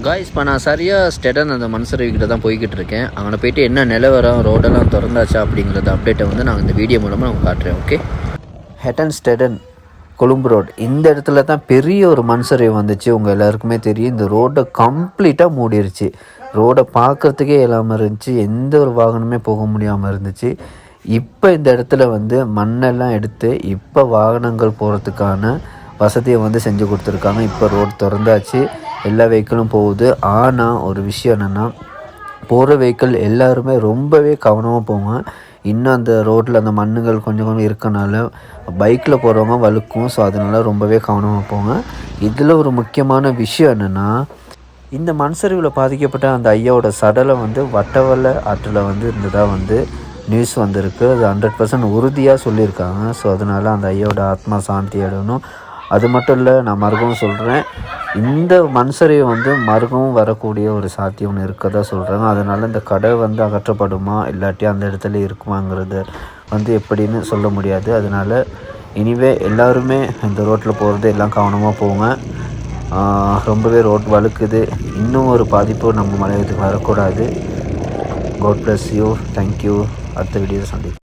Guys இப்போ நான் சரியாக ஸ்டெடன் அந்த மன்சரவிக்கிட்ட தான் போய்கிட்டு இருக்கேன். அங்கே போய்ட்டு என்ன நிலவரம், ரோடெல்லாம் திறந்தாச்சா அப்படிங்கிறத அப்டேட்டை வந்து நான் இந்த வீடியோ மூலமாக நான் காட்டுறேன். ஓகே, ஹெட்டன் ஸ்டெடன் கொழும்பு ரோடு, இந்த இடத்துல தான் பெரிய ஒரு மன்சரவி வந்துச்சு. உங்கள் எல்லாருக்குமே தெரியும். இந்த ரோடை கம்ப்ளீட்டாக மூடிருச்சு. ரோடை பார்க்குறதுக்கே இல்லாமல் இருந்துச்சு. எந்த ஒரு வாகனமே போக முடியாமல் இருந்துச்சு. இப்போ இந்த இடத்துல வந்து மண்ணெல்லாம் எடுத்து இப்போ வாகனங்கள் போகிறதுக்கான வசதியை வந்து செஞ்சு கொடுத்துருக்காங்க. இப்போ ரோடு திறந்தாச்சு, எல்லா வெஹிக்கிளும் போகுது. ஆனால் ஒரு விஷயம் என்னென்னா, போகிற வெஹிக்கிள் எல்லாருமே ரொம்பவே கவனமாக போங்க. இன்னும் அந்த ரோட்டில் அந்த மண்ணுகள் கொஞ்சம் கொஞ்சம் இருக்கனால பைக்கில் போகிறவங்க வழுக்கும். ஸோ அதனால் ரொம்பவே கவனமாக போங்க. இதில் ஒரு முக்கியமான விஷயம் என்னென்னா, இந்த மண்சரிவில் பாதிக்கப்பட்ட அந்த ஐயாவோட சடலை வந்து வட்டவல்ல ஆற்றில் வந்து இருந்ததாக வந்து நியூஸ் வந்திருக்கு. அது 100% உறுதியாக சொல்லியிருக்காங்க. ஸோ அதனால் அந்த ஐயாவோட ஆத்மா சாந்தி அடையணும். அது மட்டும் இல்லை, நான் மறுக்கவும் சொல்கிறேன், இந்த மண்சரிவை வந்து மறுக்கவும் வரக்கூடிய ஒரு சாத்தியம் ஒன்று இருக்கதா சொல்கிறாங்க. அதனால் இந்த கடை வந்து அகற்றப்படுமா இல்லாட்டி அந்த இடத்துல இருக்குமாங்கிறது வந்து எப்படின்னு சொல்ல முடியாது. அதனால் இனிவே எல்லாருமே இந்த ரோட்டில் போகிறது எல்லாம் கவனமாக போங்க. ரொம்பவே ரோட் வழுக்குது. இன்னும் ஒரு பாதிப்பு நம்ம மலையத்துக்கு வரக்கூடாது. God bless you. தேங்க்யூ. அடுத்த வீடியோ சந்திப்போம்.